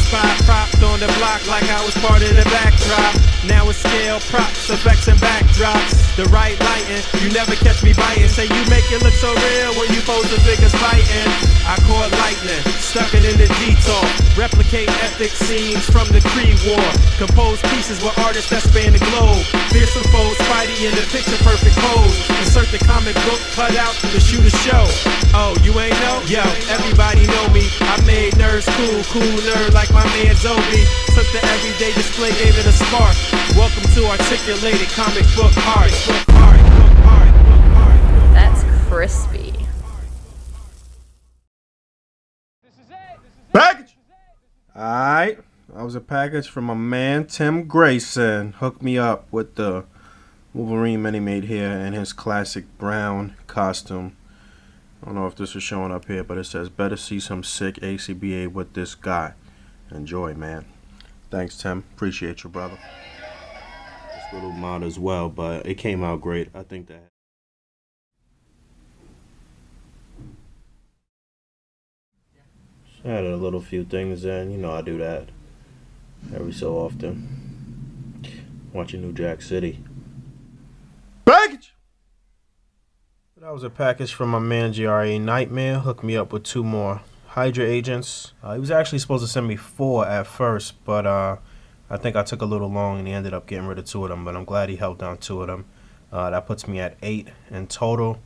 spot, propped on the block like I was part of the backdrop. Now it's scale, props, effects, and backdrops. The right lighting, you never catch me biting. Say you make it look so real when you pose the biggest fighting. I caught lightning, stuck it in the detour. Replicate epic scenes from the Creed War. Compose pieces with artists that span the globe. Fearsome foes, Spidey in the picture perfect pose. Insert the comic book cutout to shoot a show. Oh, you ain't know? Yo, everybody know me. I made nerds cool, cool nerd like my man Zobi. Took the everyday display, gave it a spark. Welcome to articulated comic book art. That's crispy. Package! Alright, that was a package from my man Tim Grayson. Hooked me up with the Wolverine Minimate here in his classic brown costume. I don't know if this is showing up here, but it says, better see some sick A.C.B.A. with this guy. Enjoy, man. Thanks, Tim. Appreciate you, brother. This little mod as well, but it came out great. I think that... added a little few things in. You know I do that every so often. Watching New Jack City. Package! That was a package from my man GRA Nightmare. Hooked me up with 2 more Hydra agents. He was actually supposed to send me 4 at first, but I think I took a little long and he ended up getting rid of 2 of them, but I'm glad he held down 2 of them. That puts me at 8 in total.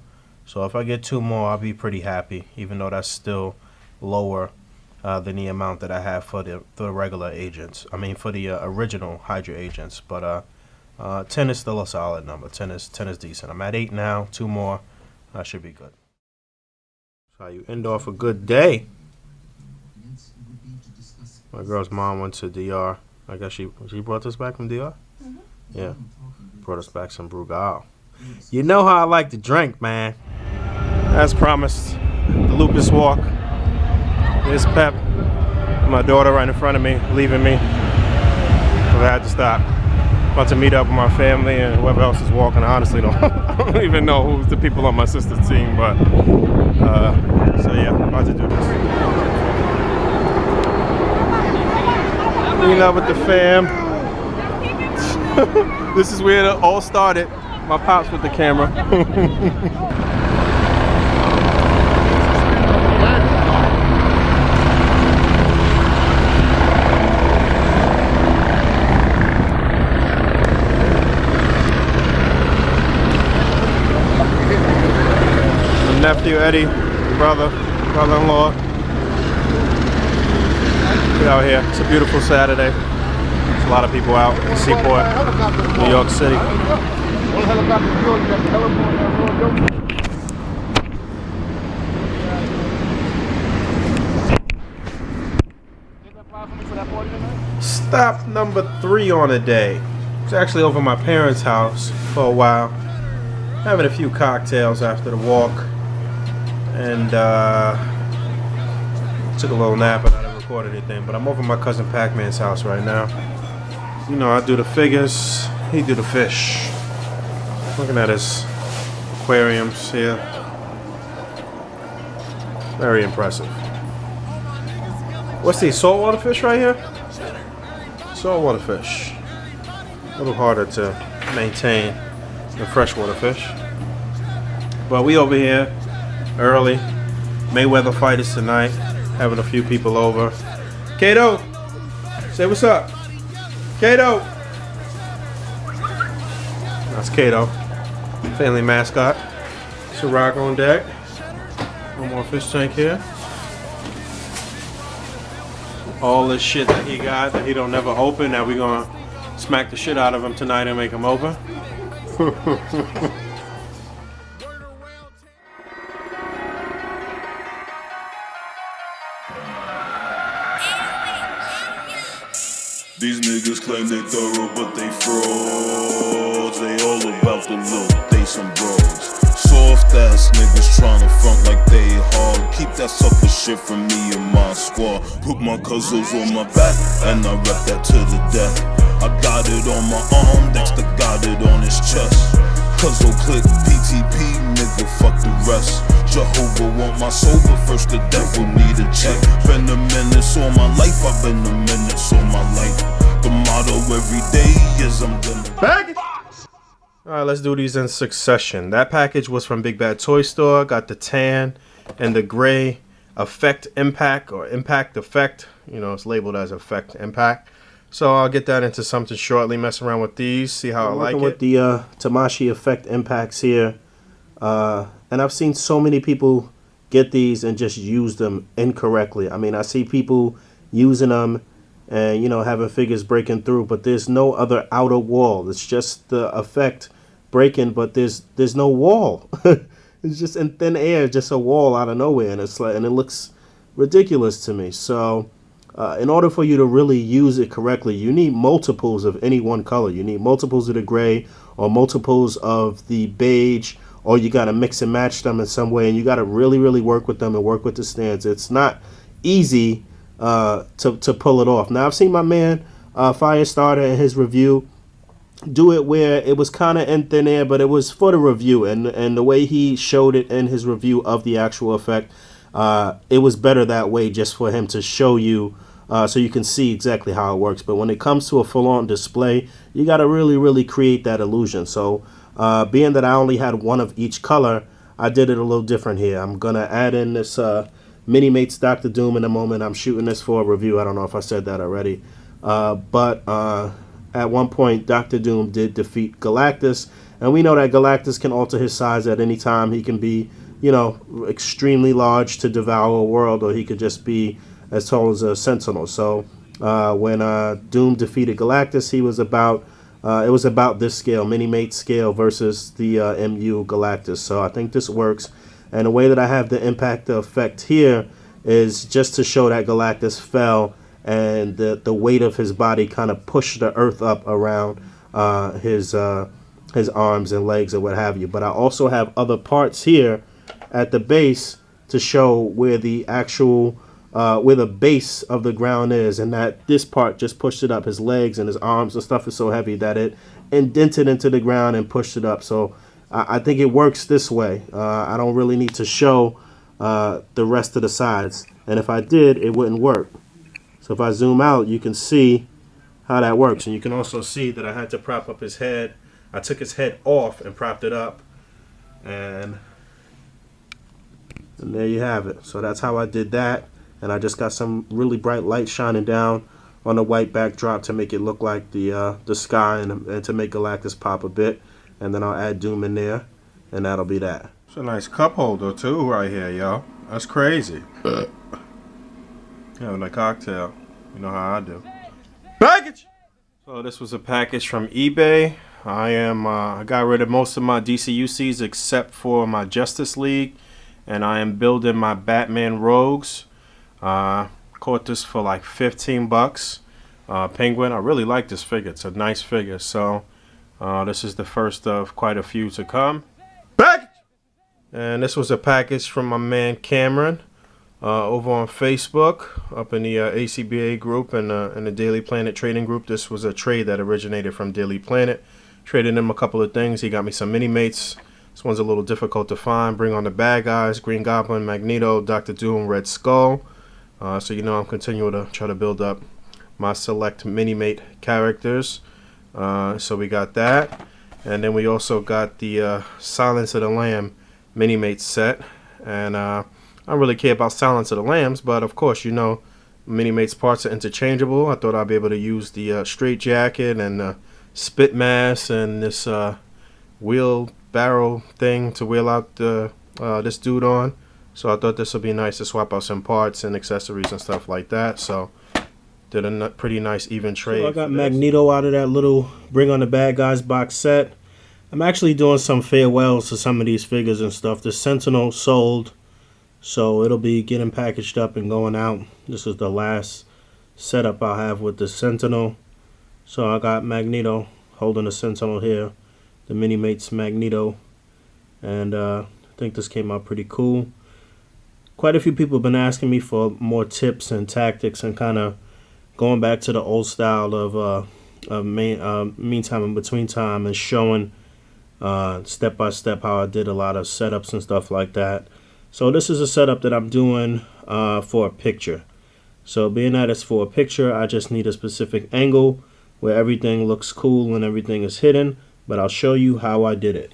So if I get 2 more, I'll be pretty happy, even though that's still lower than the amount that I have for the regular agents. I mean, for the original Hydra agents. But 10 is still a solid number. 10 is decent. I'm at 8 now. 2 more. I should be good. That's how you end off a good day. My girl's mom went to DR. I guess she brought this back from DR? Mm-hmm. Yeah. Brought us back some Brugal. You know how I like to drink, man. As promised, the Lupus Walk. There's Pep, my daughter right in front of me, leaving me. So I had to stop. About to meet up with my family and whoever else is walking. I honestly I don't even know who's the people on my sister's team, but so yeah, I'm about to do this. Meeting up with the fam. This is where it all started. My pops with the camera. Nephew Eddie, brother-in-law. Get out here. It's a beautiful Saturday. There's a lot of people out in Seaport, New York City. Stop number 3 on the day. It's actually over my parents' house for a while. Having a few cocktails after the walk. And took a little nap and I didn't record anything, but I'm over at my cousin Pac-Man's house right now. You know, I do the figures, he do the fish. Looking at his aquariums here. Very impressive. What's these, saltwater fish right here? Saltwater fish. A little harder to maintain than freshwater fish. But we over here early. Mayweather fight is tonight. Having a few people over. Kato, say what's up. Kato. That's Kato, family mascot. Ciroc on deck. One more fish tank here. All this shit that he got that he don't never open. Now we gonna smack the shit out of him tonight and make him open. These niggas claim they thorough, but they frauds. They all about the look, they some bros. Soft ass niggas tryna front like they hard. Keep that sucker shit from me and my squad. Put my cousins on my back, and I rep that to the death. I got it on my arm, Dexter got it on his chest. Cuzzo click PTP, nigga, fuck the rest. Jehovah want my soul, but first the devil need a check. Been a menace all my life, I've been a menace all my life. The motto every day is I'm gonna package. All right, let's do these in succession. That package was from Big Bad Toy Store. Got the tan and the gray effect impact, or impact effect. You know, it's labeled as effect impact. So I'll get that into something shortly. Mess around with these, see how I like it. With the Tamashi effect impacts here, and I've seen so many people get these and just use them incorrectly. I mean, I see people using them and, you know, having figures breaking through, but there's no other outer wall. It's just the effect breaking, but there's no wall. It's just in thin air, just a wall out of nowhere, and it's like, and it looks ridiculous to me. So in order for you to really use it correctly, you need multiples of any one color. You need multiples of the gray or multiples of the beige, or you got to mix and match them in some way, and you got to really work with them and work with the stands. It's not easy to pull it off. Now, I've seen my man Firestarter in his review do it where it was kind of in thin air, but it was for the review, and the way he showed it in his review of the actual effect, it was better that way, just for him to show you so you can see exactly how it works. But when it comes to a full-on display, you got to really create that illusion. So being that I only had one of each color, I did it a little different here. I'm gonna add in this Minimates Dr. Doom in a moment. I'm shooting this for a review. I don't know if I said that already. But at one point, Dr. Doom did defeat Galactus. And we know that Galactus can alter his size at any time. He can be, you know, extremely large to devour a world, or he could just be as tall as a Sentinel. So when Doom defeated Galactus, he was about, it was about this scale, Minimate scale versus the MU Galactus. So I think this works. And the way that I have the impact effect here is just to show that Galactus fell and the weight of his body kind of pushed the earth up around his arms and legs or what have you. But I also have other parts here at the base to show where the actual where the base of the ground is, and that this part just pushed it up. His legs and his arms and stuff is so heavy that it indented into the ground and pushed it up. So I think it works this way. I don't really need to show the rest of the sides, and if I did, it wouldn't work. So if I zoom out, you can see how that works, and you can also see that I had to prop up his head. I took his head off and propped it up, and there you have it. So that's how I did that, and I just got some really bright light shining down on the white backdrop to make it look like the sky, and to make Galactus pop a bit. And then I'll add Doom in there, and that'll be that. It's a nice cup holder too right here, y'all. That's crazy. Having a cocktail. You know how I do. Package! So this was a package from eBay. I got rid of most of my DCUCs except for my Justice League, and I am building my Batman Rogues. Caught this for like 15 bucks. Penguin, I really like this figure. It's a nice figure. So this is the first of quite a few to come. Package! And this was a package from my man Cameron over on Facebook, up in the A.C.B.A. group and the Daily Planet trading group. This was a trade that originated from Daily Planet. Traded him a couple of things. He got me some Minimates. This one's a little difficult to find. Bring on the bad guys: Green Goblin, Magneto, Dr. Doom, Red Skull. So you know I'm continuing to try to build up my select Minimate characters. So we got that, and then we also got the Silence of the Lamb Minimate set. And I don't really care about Silence of the Lambs, but of course, you know, Minimate's parts are interchangeable. I thought I'd be able to use the straight jacket and the spit mask and this wheelbarrow thing to wheel out this dude on. So I thought this would be nice to swap out some parts and accessories and stuff like that. So did a pretty nice even trade. So I got Magneto out of that little Bring on the Bad Guys box set. I'm actually doing some farewells to some of these figures and stuff. The Sentinel sold, so it'll be getting packaged up and going out. This is the last setup I'll have with the Sentinel. So I got Magneto holding the Sentinel here, the Minimates Magneto, and I think this came out pretty cool. Quite a few people have been asking me for more tips and tactics and kind of going back to the old style of meantime and between time, and showing step by step how I did a lot of setups and stuff like that. So this is a setup that I'm doing for a picture. So being that it's for a picture, I just need a specific angle where everything looks cool and everything is hidden. But I'll show you how I did it.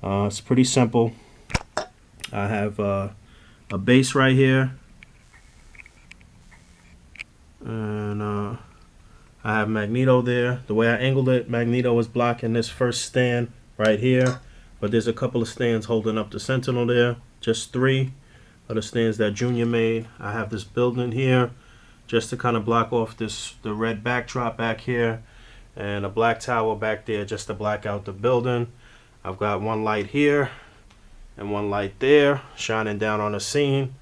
It's pretty simple. I have a base right here. And I have Magneto there. The way I angled it, Magneto is blocking this first stand right here. But there's a couple of stands holding up the Sentinel there. Just 3 of the stands that Junior made. I have this building here just to kind of block off the red backdrop back here. And a black tower back there just to black out the building. I've got one light here and one light there shining down on the scene.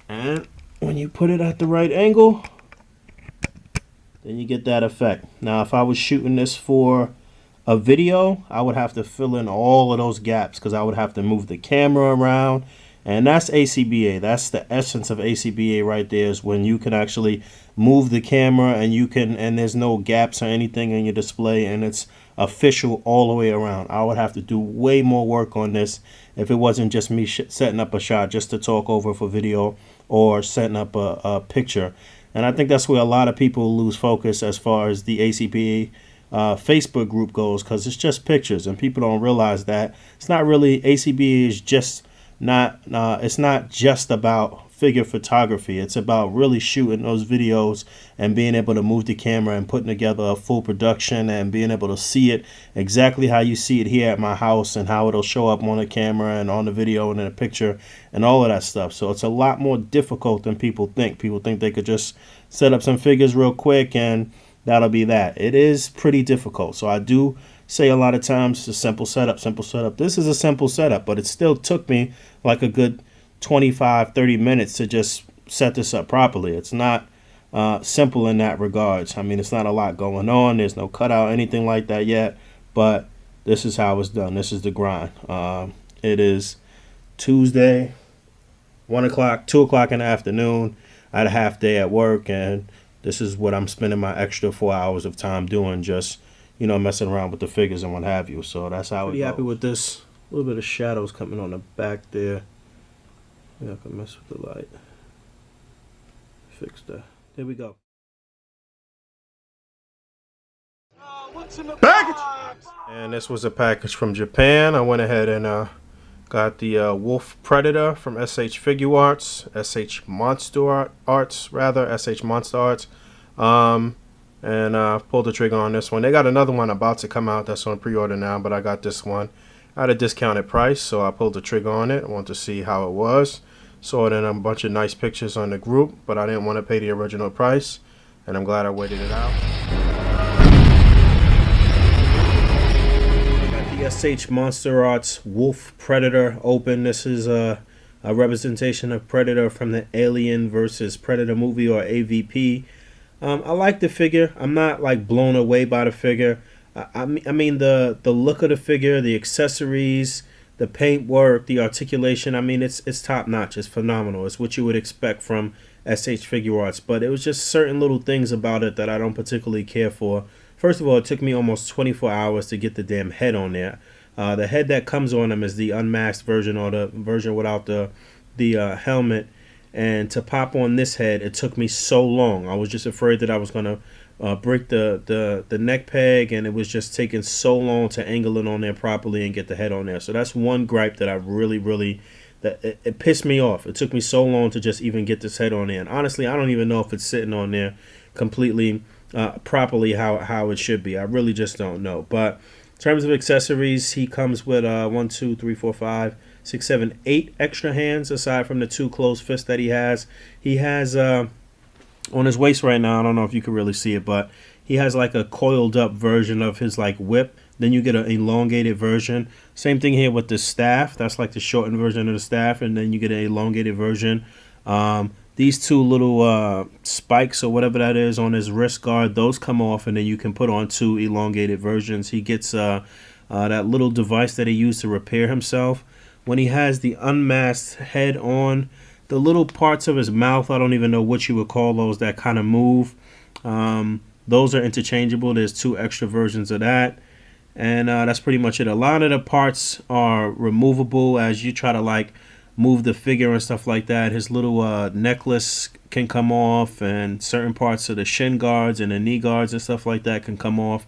And when you put it at the right angle, then you get that effect. Now if I was shooting this for a video, I would have to fill in all of those gaps because I would have to move the camera around. And that's A.C.B.A. That's the essence of A.C.B.A. right there, is when you can actually move the camera and there's no gaps or anything in your display, and it's official all the way around. I would have to do way more work on this if it wasn't just me setting up a shot just to talk over for video or setting up a picture. And I think that's where a lot of people lose focus as far as the A.C.B.A. Facebook group goes, because it's just pictures and people don't realize that it's not really A.C.B.A. is just it's not just about figure photography. It's about really shooting those videos and being able to move the camera and putting together a full production and being able to see it exactly how you see it here at my house and how it'll show up on the camera and on the video and in a picture and all of that stuff. So it's a lot more difficult than people think. People think they could just set up some figures real quick and that'll be that. It is pretty difficult. So I do say a lot of times it's a simple setup, simple setup. This is a simple setup, but it still took me like a good 25-30 minutes to just set this up properly. It's not simple in that regards. I mean, it's not a lot going on. There's no cutout, anything like that yet, but this is how it's done. This is the grind. It is Tuesday, 1 o'clock, 2 o'clock in the afternoon. I had a half day at work, and this is what I'm spending my extra 4 hours of time doing, just, you know, messing around with the figures and what have you. So that's how it goes. Pretty happy with this. A little bit of shadows coming on the back there. Yeah, I can mess with the light. Fix that. There we go. What's in the Package! And this was a package from Japan. I went ahead and got the Wolf Predator from SH Figure Arts, SH Monster Arts. And pulled the trigger on this one. They got another one about to come out that's on pre-order now, but I got this one at a discounted price, so I pulled the trigger on it. I wanted to see how it was. Saw it in a bunch of nice pictures on the group, but I didn't want to pay the original price, and I'm glad I waited it out. Got the SH Monster Arts Wolf Predator open. This is a representation of Predator from the Alien vs. Predator movie, or AVP. I like the figure. I'm not like blown away by the figure. I mean the look of the figure, the accessories, the paint work, the articulation. I mean it's top notch. It's phenomenal. It's what you would expect from SH Figure Arts. But it was just certain little things about it that I don't particularly care for. First of all, it took me almost 24 hours to get the damn head on there. The head that comes on them is the unmasked version, or the version without the helmet. And to pop on this head, it took me so long. I was just afraid that I was going to break the neck peg, and it was just taking so long to angle it on there properly and get the head on there. So that's one gripe that I really, it pissed me off. It took me so long to just even get this head on there. And honestly, I don't even know if it's sitting on there completely properly how it should be. I really just don't know. But in terms of accessories, he comes with 1, 2, 3, 4, 5, 6, 7, 8 extra hands aside from the 2 closed fists that he has. He has on his waist right now, I don't know if you can really see it, but he has like a coiled up version of his like whip. Then you get an elongated version. Same thing here with the staff. That's like the shortened version of the staff, and then you get an elongated version. These 2 little spikes or whatever that is on his wrist guard, those come off, and then you can put on 2 elongated versions. He gets that little device that he used to repair himself. When he has the unmasked head on, the little parts of his mouth, I don't even know what you would call those, that kind of move. Those are interchangeable. There's 2 extra versions of that. And that's pretty much it. A lot of the parts are removable as you try to like move the figure and stuff like that. His little necklace can come off, and certain parts of the shin guards and the knee guards and stuff like that can come off.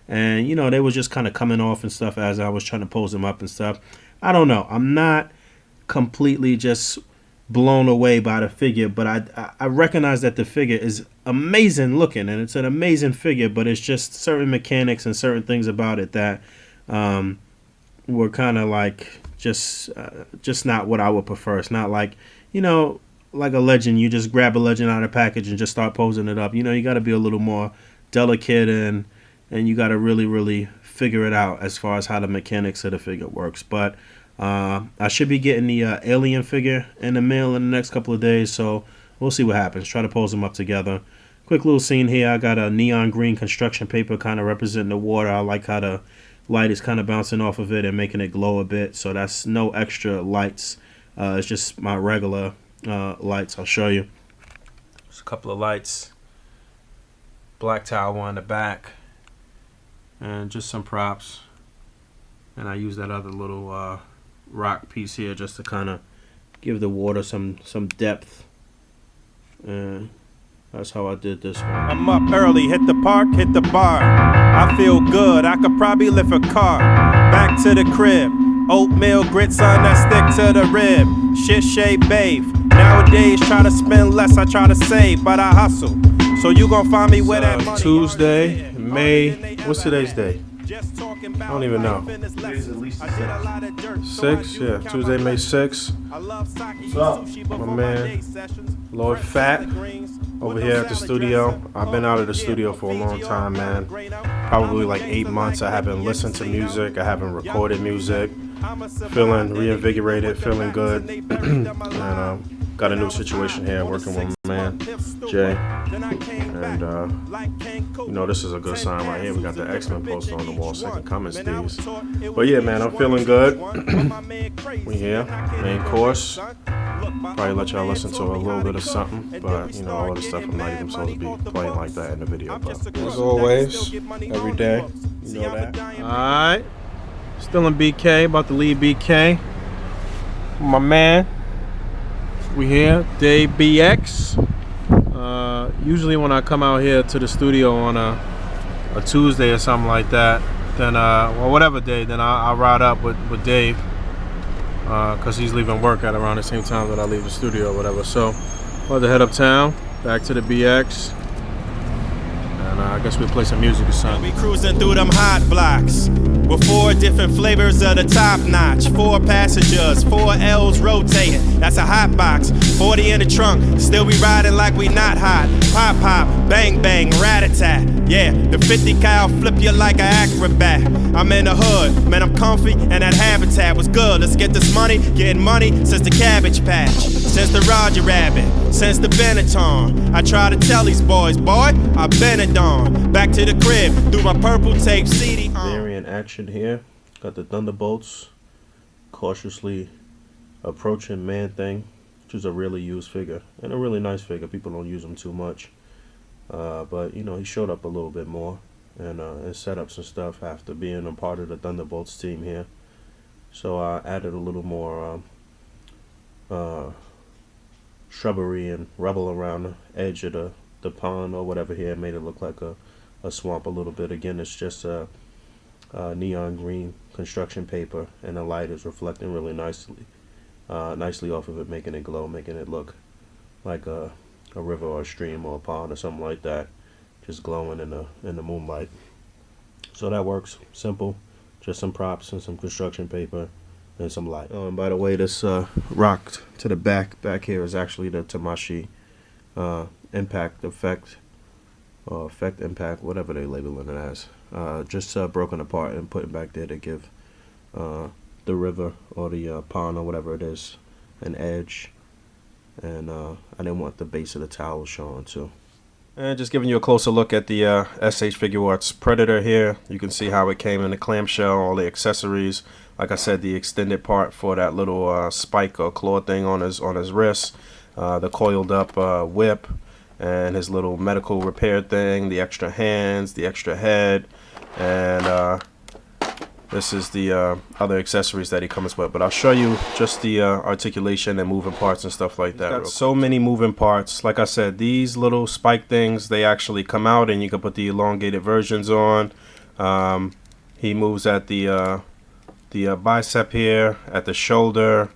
And you know, they were just kind of coming off and stuff as I was trying to pose them up and stuff. I don't know. I'm not completely just blown away by the figure, but I recognize that the figure is amazing looking, and it's an amazing figure, but it's just certain mechanics and certain things about it that were kind of like just not what I would prefer. It's not like, you know, like a legend, you just grab a legend out of the package and just start posing it up. You know, you got to be a little more delicate, and you got to really figure it out as far as how the mechanics of the figure works. But I should be getting the alien figure in the mail in the next couple of days, so we'll see what happens. Try to pose them up together. Quick little scene here. I got a neon green construction paper kind of representing the water. I like how the light is kind of bouncing off of it and making it glow a bit, so that's no extra lights. It's just my regular lights. I'll show you. There's a couple of lights. Black tower on the back, and just some props. And I use that other little rock piece here just to kind of give the water some depth. And that's how I did this one. I'm up early, hit the park, hit the bar. I feel good, I could probably lift a car. Back to the crib, oatmeal grits on that stick to the rib. Shit shape babe. Nowadays try to spend less, I try to save, but I hustle. So you gon' find me where that money. Tuesday, May, what's today's day? I don't even know. Today's at least 6, yeah, Tuesday, May 6th. What's up? My man, Lord Fat, over here at the studio. I've been out of the studio for a long time, man. Probably like 8 months. I haven't listened to music. I haven't recorded music. Feeling reinvigorated, feeling good. And got a new situation here, working with my man, Jay. And, you know, this is a good sign right here. We got the X-Men poster on the wall, second coming Steve's. But yeah, man, I'm feeling good. We here, main course. Probably let y'all listen to a little bit of something, but, you know, all of the stuff I'm not even supposed to be playing like that in the video. But as always, every day, you know that. Alright, still in BK, about to leave BK. My man. We here, Day BX. Usually when I come out here to the studio on a Tuesday or something like that, then or whatever day, then I'll ride up with Dave, because he's leaving work at around the same time that I leave the studio or whatever. So about to head uptown, back to the BX, and I guess we'll play some music or something. We cruising through them hot blocks with 4 different flavors of the top notch. 4 passengers, 4 L's rotating. That's a hot box. 40 in the trunk, still we riding like we not hot. Pop pop, bang bang, rat-a-tat. Yeah, the 50 cal flip you like an acrobat. I'm in the hood, man, I'm comfy, and that habitat was good. Let's get this money, getting money since the Cabbage Patch, since the Roger Rabbit, since the Benetton. I try to tell these boys, boy, I've been it on. Back to the crib, through my purple tape CD on. Variant action here. Got the Thunderbolts cautiously approaching Man-Thing, which is a really used figure and a really nice figure. People don't use them too much, but you know, he showed up a little bit more and set up some stuff after being a part of the Thunderbolts team here. So I added a little more shrubbery and rubble around the edge of the pond or whatever here, made it look like a swamp a little bit. Again, it's just a neon green construction paper, and the light is reflecting really nicely off of it, making it glow, making it look like a river or a stream or a pond or something like that, just glowing in the moonlight. So that works. Simple, just some props and some construction paper and some light. Oh, and by the way, this rock to the back here is actually the Tamashi impact effect, or effect impact, whatever they labeling it as. Just broken apart and put it back there to give the river or the pond or whatever it is an edge. And I didn't want the base of the towel showing too. And just giving you a closer look at the SH Figure Arts Predator here. You can see how it came in the clamshell, all the accessories. Like I said, the extended part for that little spike or claw thing on his wrist, the coiled up whip, and his little medical repair thing, the extra hands, the extra head, and This is the other accessories that he comes with, but I'll show you just the articulation and moving parts and stuff like that. Got so many moving parts. Like I said, these little spike things, they actually come out and you can put the elongated versions on. He moves at the bicep here, at the shoulder.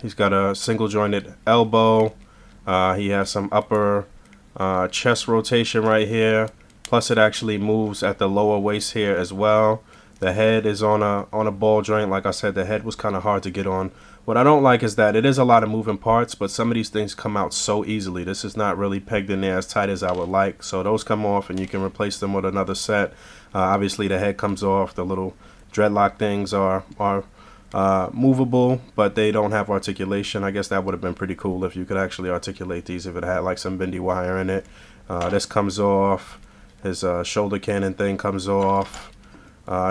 He's got a single jointed elbow. He has some upper chest rotation right here. Plus it actually moves at the lower waist here as well. The head is on a ball joint. Like I said, the head was kind of hard to get on. What I don't like is that it is a lot of moving parts, but some of these things come out so easily. This is not really pegged in there as tight as I would like. So those come off and you can replace them with another set. Obviously the head comes off. The little dreadlock things are movable, but they don't have articulation. I guess that would have been pretty cool if you could actually articulate these, if it had like some bendy wire in it. This comes off. His shoulder cannon thing comes off.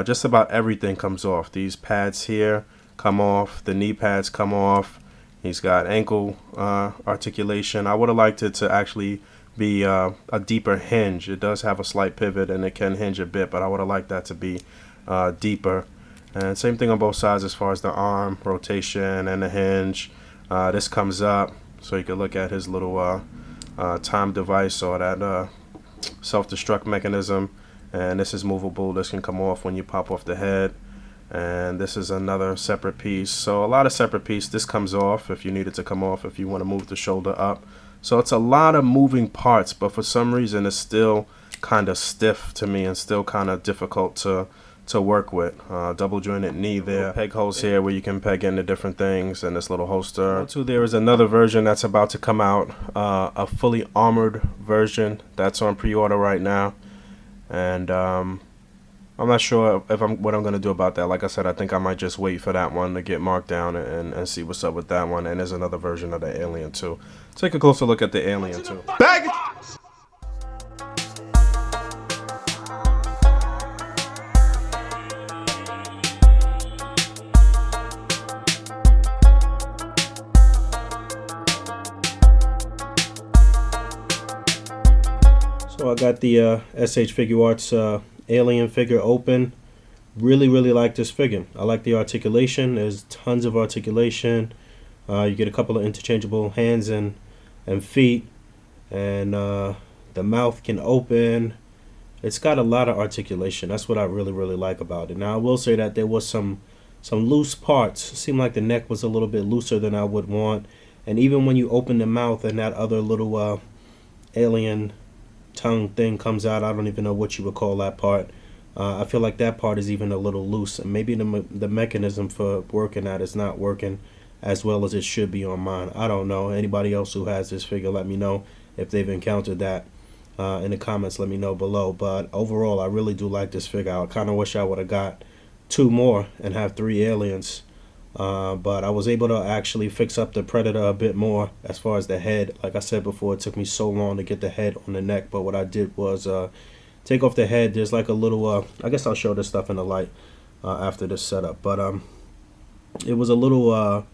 Just about everything comes off. These pads here come off. The knee pads come off. He's got ankle articulation. I would have liked it to actually be a deeper hinge. It does have a slight pivot and it can hinge a bit, but I would have liked that to be deeper. And same thing on both sides as far as the arm rotation and the hinge. This comes up so you can look at his little time device or that self-destruct mechanism. And this is movable. This can come off when you pop off the head. And this is another separate piece. So a lot of separate pieces. This comes off if you need it to come off, if you want to move the shoulder up. So it's a lot of moving parts, but for some reason it's still kind of stiff to me and still kind of difficult to work with. Double jointed knee there. Peg holes here where you can peg into different things, and this little holster. There is another version that's about to come out, a fully armored version that's on pre-order right now. And I'm not sure if what I'm going to do about that. Like I said, I think I might just wait for that one to get marked down and see what's up with that one. And there's another version of the Alien too. Take a closer look at the Alien too. Bag! So I got the SH Figure Arts Alien figure open. Really like this figure. I like the articulation. There's tons of articulation. You get a couple of interchangeable hands and feet, and the mouth can open. It's got a lot of articulation. That's what I really like about it. Now I will say that there was some loose parts. It seemed like the neck was a little bit looser than I would want, and even when you open the mouth and that other little alien tongue thing comes out, I don't even know what you would call that part. I feel like that part is even a little loose, and maybe the mechanism for working that is not working as well as it should be on mine. I don't know. Anybody else who has this figure, let me know if they've encountered that in the comments. Let me know below. But overall, I really do like this figure. I kind of wish I would have got 2 more and have 3 aliens. But I was able to actually fix up the Predator a bit more as far as the head. Like I said before, it took me so long to get the head on the neck, but what I did was take off the head. There's like a little I guess I'll show this stuff in the light after this setup, but it was a little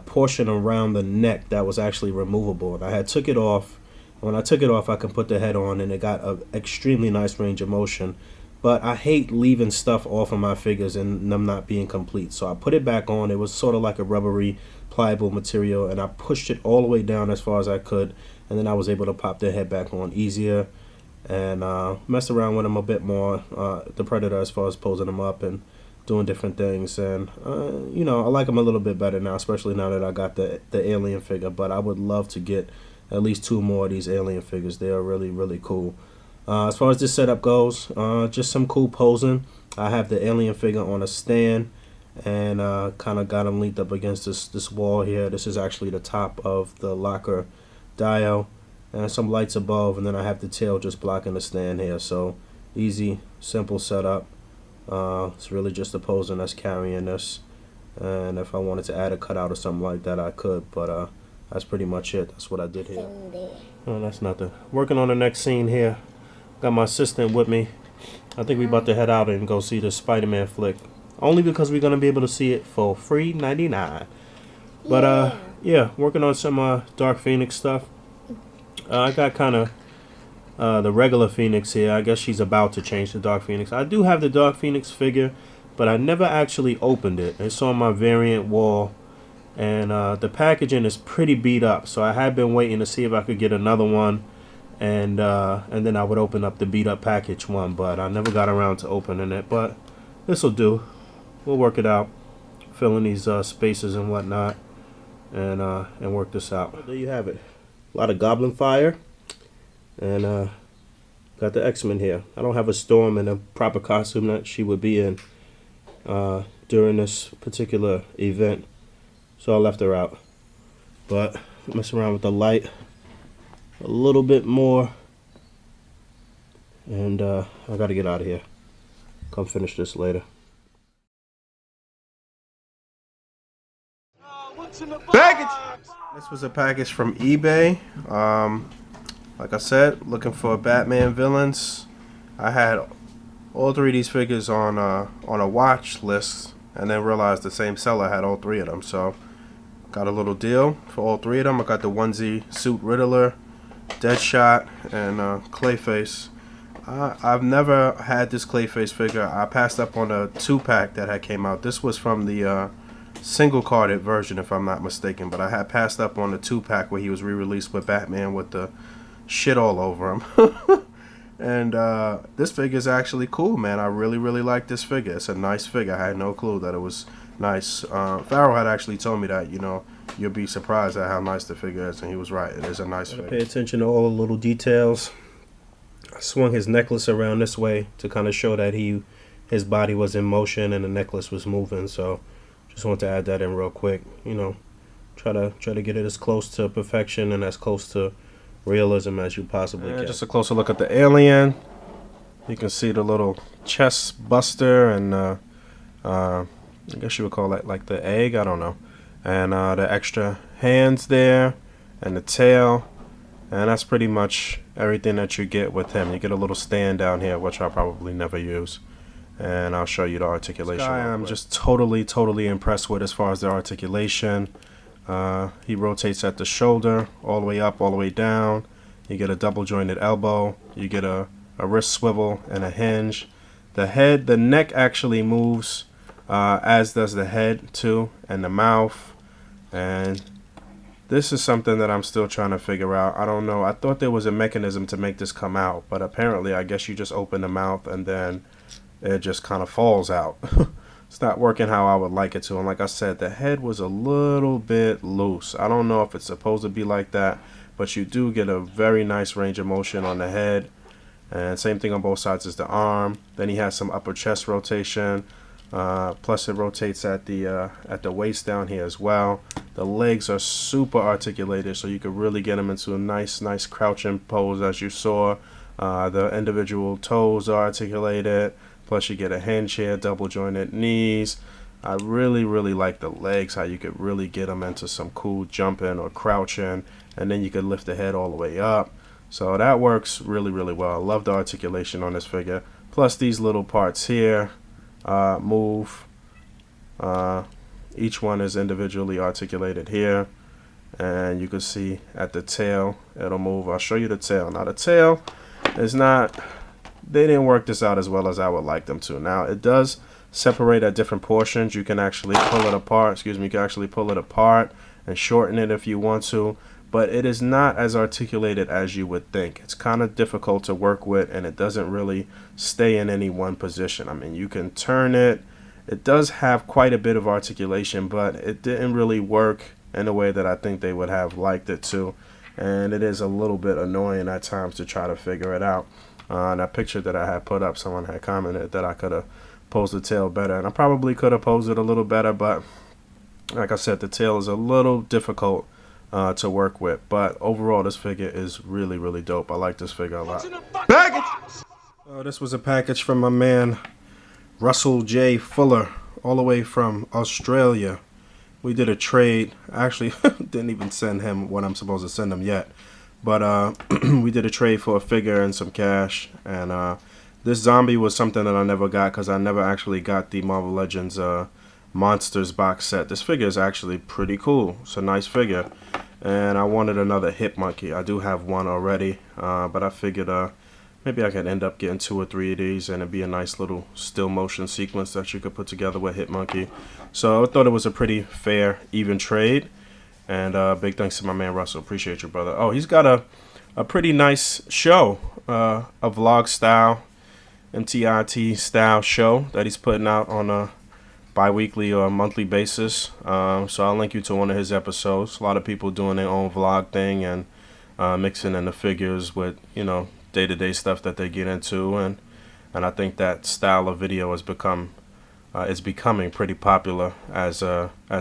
portion around the neck that was actually removable, and I had took it off. When I took it off, I can put the head on and it got an extremely nice range of motion. But I hate leaving stuff off of my figures and them not being complete. So I put it back on. It was sort of like a rubbery, pliable material. And I pushed it all the way down as far as I could. And then I was able to pop the head back on easier. And mess around with them a bit more. The Predator, as far as posing them up and doing different things. And, you know, I like them a little bit better now. Especially now that I got the Alien figure. But I would love to get at least 2 more of these Alien figures. They are really cool. As far as this setup goes, just some cool posing. I have the Alien figure on a stand and kind of got him linked up against this wall here. This is actually the top of the locker dial, and some lights above, and then I have the tail just blocking the stand here. So easy, simple setup. It's really just the posing that's carrying this, and if I wanted to add a cutout or something like that, I could, but that's pretty much it. That's what I did here. Oh, that's nothing. Working on the next scene here. Got my assistant with me. I think we about to head out and go see the Spider-Man flick. Only because we're going to be able to see it for free $99. But, yeah, working on some Dark Phoenix stuff. I got kind of the regular Phoenix here. I guess she's about to change to Dark Phoenix. I do have the Dark Phoenix figure. but I never actually opened it. It's on my variant wall, and the packaging is pretty beat up. So I had been waiting to see if I could get another one, and then I would open up the beat up package one, but I never got around to opening it. But this will do. We'll work it out, fill in these spaces and whatnot, and work this out. There you have it. A lot of Goblin Fire, and got the X-Men here. I don't have a Storm in a proper costume that she would be in during this particular event, so I left her out. But mess around with the light a little bit more, and I gotta get out of here. Come finish this later. Package! This was a package from eBay. Like I said, looking for Batman villains. I had all three of these figures on a watch list, and then realized the same seller had all three of them. So got a little deal for all three of them. I got the onesie suit Riddler, Deadshot, and Clayface. I've never had this Clayface figure. I passed up on a 2-pack that had came out. This was from the single carded version, if I'm not mistaken, but I had passed up on the 2-pack where he was re-released with Batman with the shit all over him. And this figure is actually cool, man. I really like this figure. It's a nice figure. I had no clue that it was nice. Farrell had actually told me that, you know, you'll be surprised at how nice the figure is, and he was right. It is a nice figure. Pay attention to all the little details. I swung his necklace around this way to kind of show that his body was in motion and the necklace was moving. So just want to add that in real quick. You know, try to get it as close to perfection and as close to realism as you possibly can. Just a closer look at the alien. You can see the little chest buster and I guess you would call that like the egg, I don't know, and the extra hands there and the tail, and that's pretty much everything that you get with him. You get a little stand down here, which I'll probably never use, and I'll show you the articulation. This guy I'm just totally impressed with as far as the articulation. He rotates at the shoulder, all the way up, all the way down. You get a double jointed elbow. You get a wrist swivel and a hinge. The neck actually moves, as does the head too, and the mouth. And this is something that I'm still trying to figure out. I don't know. I thought there was a mechanism to make this come out, but apparently I guess you just open the mouth and then it just kind of falls out. It's not working how I would like it to. And like I said, the head was a little bit loose. I don't know if it's supposed to be like that, but you do get a very nice range of motion on the head. And same thing on both sides as the arm. Then he has some upper chest rotation. Plus it rotates at the waist down here as well. The legs are super articulated, so you could really get him into a nice crouching pose, as you saw. The individual toes are articulated. Plus you get a hinge here, double jointed knees. I really like the legs, how you could really get them into some cool jumping or crouching, and then you could lift the head all the way up. So that works really well. I love the articulation on this figure. Plus these little parts here move. Each one is individually articulated here, and you can see at the tail it'll move. I'll show you the tail. Now the tail is not, they didn't work this out as well as I would like them to. Now it does separate at different portions. You can actually pull it apart. You can actually pull it apart and shorten it if you want to, but it is not as articulated as you would think. It's kind of difficult to work with, and it doesn't really stay in any one position. I mean, you can turn it. It does have quite a bit of articulation, but it didn't really work in a way that I think they would have liked it to, and it is a little bit annoying at times to try to figure it out. That picture that I had put up, someone had commented that I could have posed the tail better, and I probably could have posed it a little better, but like I said, the tail is a little difficult to work with. But overall, this figure is really dope. I like this figure a lot. Package! This was a package from my man Russell J. Fuller, all the way from Australia. We did a trade. I actually didn't even send him what I'm supposed to send him yet. But we did a trade for a figure and some cash. And this zombie was something that I never got because I never actually got the Marvel Legends Monsters box set. This figure is actually pretty cool. It's a nice figure. And I wanted another Hip Monkey. I do have one already. But I figured maybe I could end up getting 2 or 3 of these, and it'd be a nice little still motion sequence that you could put together with Hitmonkey. So I thought it was a pretty fair, even trade. And big thanks to my man Russell. Appreciate you, brother. Oh, he's got a pretty nice show, a vlog style, MTIT style show that he's putting out on a bi-weekly or monthly basis. So I'll link you to one of his episodes. A lot of people doing their own vlog thing and mixing in the figures with, you know, day-to-day stuff that they get into, and I think that style of video has become is becoming pretty popular as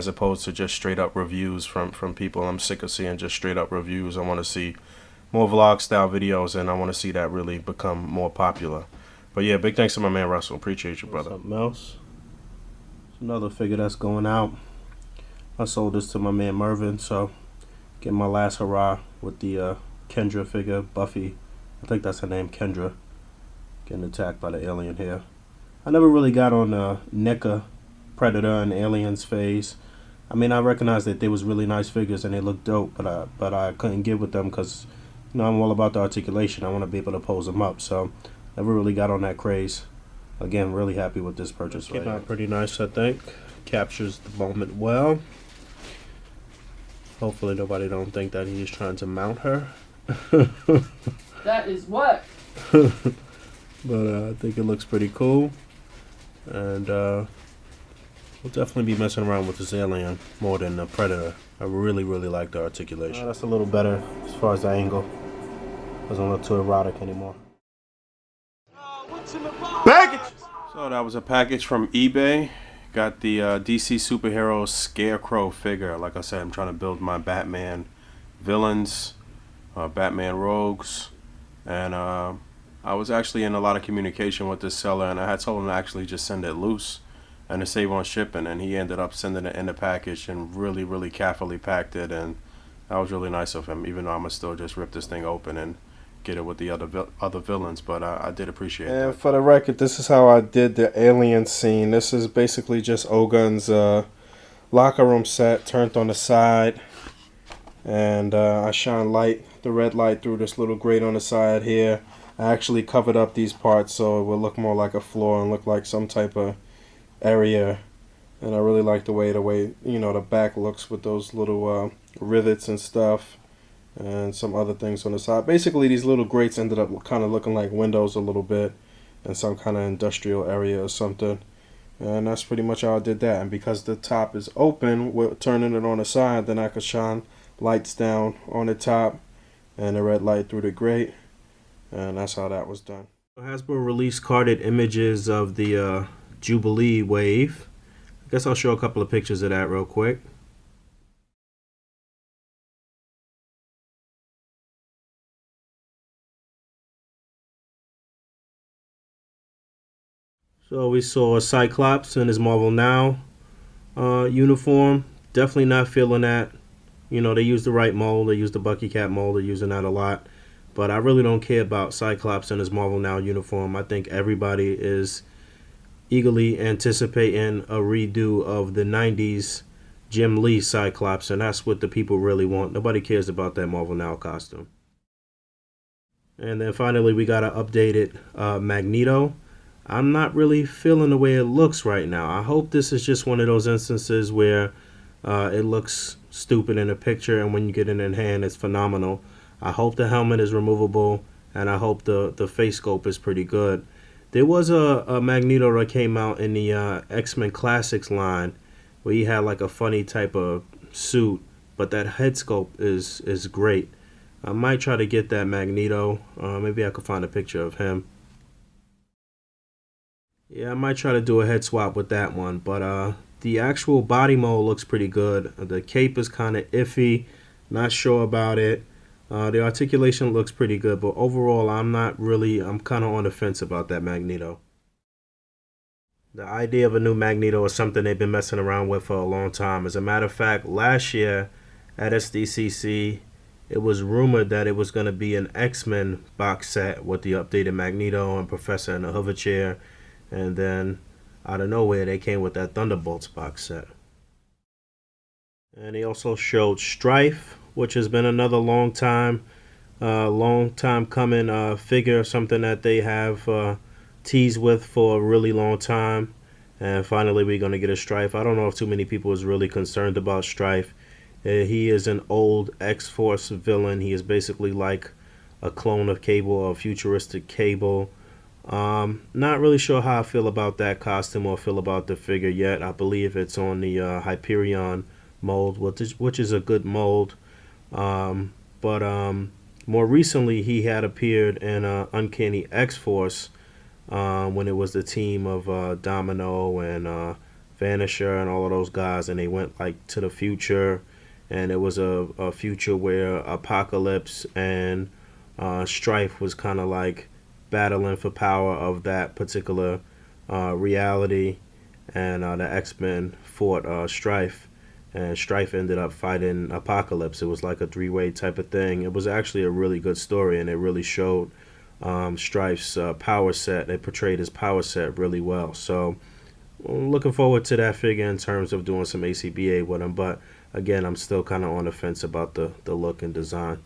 opposed to just straight up reviews from people. I'm sick of seeing just straight up reviews. I want to see more vlog style videos, and I want to see that really become more popular. But yeah, big thanks to my man Russell. Appreciate you, brother. Something else. It's another figure that's going out. I sold this to my man Mervin, so getting my last hurrah with the Kendra figure, Buffy. I think that's her name, Kendra. Getting attacked by the alien here. I never really got on NECA, Predator, and Aliens phase. I mean, I recognize that they was really nice figures and they looked dope, but I couldn't get with them because, you know, I'm all about the articulation. I want to be able to pose them up, so never really got on that craze. Again, really happy with this purchase. Came out pretty nice, I think. Captures the moment well. Hopefully nobody don't think that he's trying to mount her. That is what? But I think it looks pretty cool. And we'll definitely be messing around with this alien more than the Predator. I really like the articulation. That's a little better as far as the angle. Doesn't look too erotic anymore. Package! So that was a package from eBay. Got the DC superhero Scarecrow figure. Like I said, I'm trying to build my Batman villains, Batman rogues, and I was actually in a lot of communication with this seller, and I had told him to actually just send it loose and to save on shipping, and he ended up sending it in the package and really carefully packed it, and that was really nice of him, even though I'm gonna still just rip this thing open and get it with the other villains, but I did appreciate it. And for the record, this is how I did the alien scene. This is basically just Ogun's locker room set turned on the side, and I shine the red light through this little grate on the side here. I actually covered up these parts so it will look more like a floor and look like some type of area. And I really like the way you know, the back looks with those little rivets and stuff and some other things on the side. Basically, these little grates ended up kind of looking like windows a little bit in some kind of industrial area or something. And that's pretty much how I did that. And because the top is open, we're turning it on the side, then I could shine lights down on the top and the red light through the grate. And that's how that was done. Hasbro released carded images of the Jubilee wave. I guess I'll show a couple of pictures of that real quick. So we saw Cyclops in his Marvel Now uniform. Definitely not feeling that. You know, they used the right mold. They used the Bucky Cat mold. They're using that a lot. But I really don't care about Cyclops in his Marvel Now uniform. I think everybody is eagerly anticipating a redo of the 90s Jim Lee Cyclops, and that's what the people really want. Nobody cares about that Marvel Now costume. And then finally we got an updated Magneto. I'm not really feeling the way it looks right now. I hope this is just one of those instances where it looks stupid in a picture, and when you get it in hand, it's phenomenal. I hope the helmet is removable, and I hope the face sculpt is pretty good. There was a Magneto that came out in the X-Men Classics line where he had like a funny type of suit, but that head sculpt is great. I might try to get that Magneto. Maybe I could find a picture of him. Yeah, I might try to do a head swap with that one, but the actual body mold looks pretty good. The cape is kind of iffy, not sure about it. The articulation looks pretty good, but overall I'm kind of on the fence about that Magneto. The idea of a new Magneto is something they've been messing around with for a long time. As a matter of fact, last year at SDCC, it was rumored that it was going to be an X-Men box set with the updated Magneto and Professor in the hover chair, and then out of nowhere they came with that Thunderbolts box set. And he also showed Strife, which has been another long time long time coming figure, something that they have teased with for a really long time. And finally we're going to get a Strife. I don't know if too many people is really concerned about Strife. He is an old X-Force villain. He is basically like a clone of Cable or a futuristic Cable. Not really sure how I feel about that costume or feel about the figure yet. I believe it's on the Hyperion mold, which is a good mold. But more recently he had appeared in Uncanny X-Force when it was the team of Domino and Vanisher and all of those guys, and they went like to the future, and it was a future where Apocalypse and Strife was kind of like battling for power of that particular reality, and the X-Men fought Strife, and Strife ended up fighting Apocalypse. It was like a three-way type of thing. It was actually a really good story, and it really showed Strife's power set. It portrayed his power set really well. So I'm looking forward to that figure in terms of doing some A.C.B.A. with him. But again, I'm still kind of on the fence about the look and design.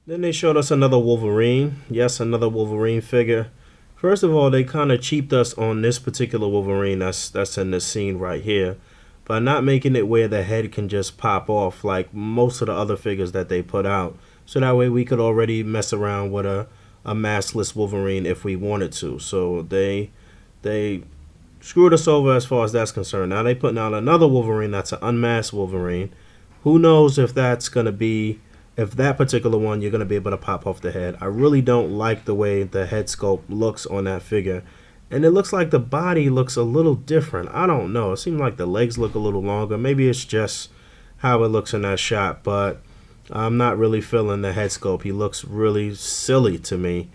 Then they showed us another Wolverine. Yes, another Wolverine figure. First of all, they kind of cheaped us on this particular Wolverine that's in this scene right here, by not making it where the head can just pop off like most of the other figures that they put out. So that way we could already mess around with a maskless Wolverine if we wanted to. So they screwed us over as far as that's concerned. Now they putting out another Wolverine that's an unmasked Wolverine. Who knows if that's going to be, if that particular one you're going to be able to pop off the head. I really don't like the way the head sculpt looks on that figure. And it looks like the body looks a little different. I don't know. It seems like the legs look a little longer. Maybe it's just how it looks in that shot, but I'm not really feeling the head sculpt. He looks really silly to me.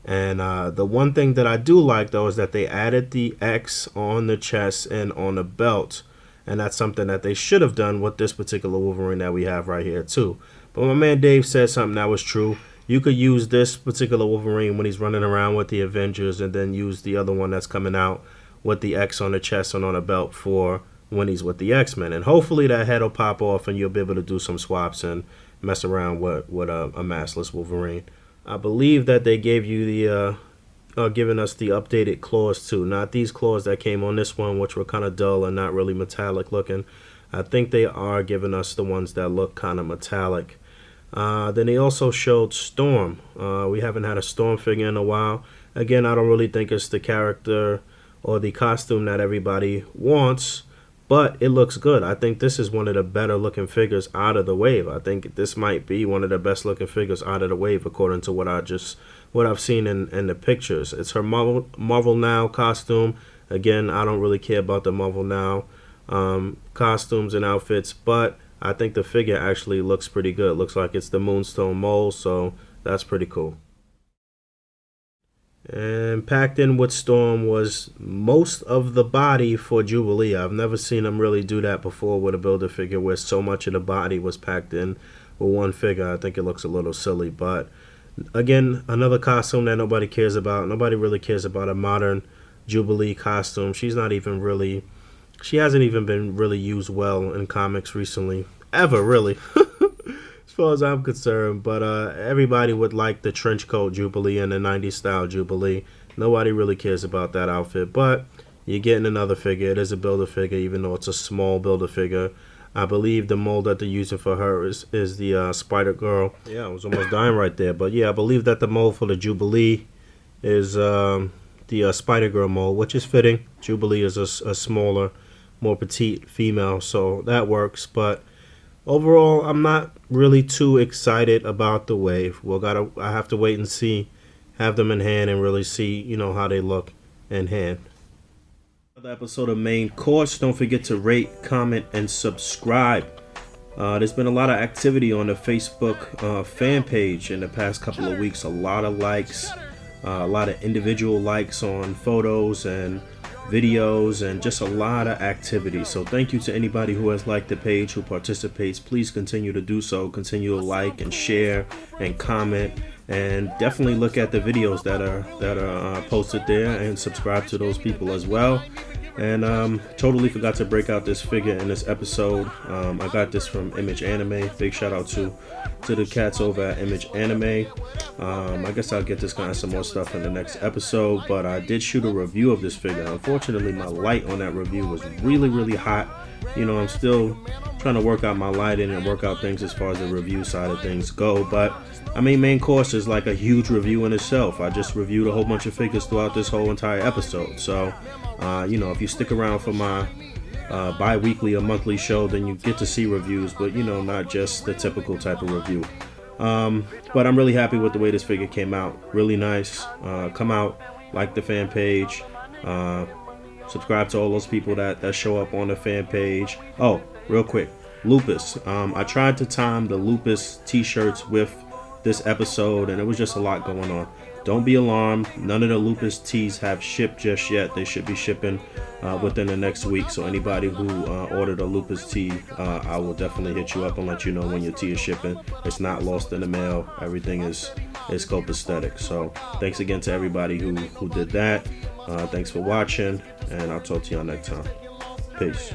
And the one thing that I do like, though, is that they added the X on the chest and on the belt. And that's something that they should have done with this particular Wolverine that we have right here, too. But my man Dave said something that was true. You could use this particular Wolverine when he's running around with the Avengers, and then use the other one that's coming out with the X on the chest and on the belt for when he's with the X-Men. And hopefully that head will pop off and you'll be able to do some swaps and mess around with a maskless Wolverine. I believe that they gave you the giving us the updated claws too. Not these claws that came on this one, which were kind of dull and not really metallic looking. I think they are giving us the ones that look kind of metallic. Then they also showed Storm. We haven't had a Storm figure in a while. Again, I don't really think it's the character or the costume that everybody wants, but it looks good. I think this is one of the better looking figures out of the wave. I think this might be one of the best looking figures out of the wave, according to what I've seen in the pictures. It's her Marvel Now costume. Again, I don't really care about the Marvel Now costumes and outfits, but I think the figure actually looks pretty good. It looks like it's the Moonstone mold, so that's pretty cool. And packed in with Storm was most of the body for Jubilee. I've never seen them really do that before with a Build-A-Figure where so much of the body was packed in with one figure. I think it looks a little silly, but again, another costume that nobody cares about. Nobody really cares about a modern Jubilee costume. She hasn't even been really used well in comics recently, ever really, as far as I'm concerned. But everybody would like the trench coat Jubilee and the 90s style Jubilee. Nobody really cares about that outfit, but you're getting another figure. It is a Build-A-Figure, even though it's a small Build-A-Figure. I believe the mold that they're using for her is the Spider-Girl. Yeah, I was almost dying right there. But yeah, I believe that the mold for the Jubilee is the Spider-Girl mold, which is fitting. Jubilee is a smaller, more petite female, so that works. But overall, I'm not really too excited about the wave. I have to wait and see, have them in hand and really see, how they look in hand. Another episode of Main Course. Don't forget to rate, comment, and subscribe. There's been a lot of activity on the Facebook fan page in the past couple of weeks. A lot of likes, a lot of individual likes on photos and videos, and just a lot of activity. So thank you to anybody who has liked the page, who participates. Please continue to do so. Continue to like and share and comment, and definitely look at the videos that are posted there, and subscribe to those people as well. And totally forgot to break out this figure in this episode. I got this from Image Anime. Big shout out to the cats over at Image Anime. I guess I'll get this guy some more stuff in the next episode, but I did shoot a review of this figure. Unfortunately, my light on that review was really hot. You know, I'm still trying to work out my lighting and work out things as far as the review side of things go, but I mean, main course is like a huge review in itself. I just reviewed a whole bunch of figures throughout this whole entire episode. So you know, if you stick around for my bi-weekly or monthly show, then you get to see reviews, but you know, not just the typical type of review. But I'm really happy with the way this figure came out. Really nice. Come out, like the fan page, subscribe to all those people that show up on the fan page. Oh, real quick, Lupus. I tried to time the Lupus t-shirts with this episode, and it was just a lot going on. Don't be alarmed, none of the Lupus tees have shipped just yet. They should be shipping within the next week, so anybody who ordered a Lupus tee, I will definitely hit you up and let you know when your tee is shipping. It's not lost in the mail. Everything is copacetic. So thanks again to everybody who did that. Thanks for watching, and I'll talk to y'all next time. Peace.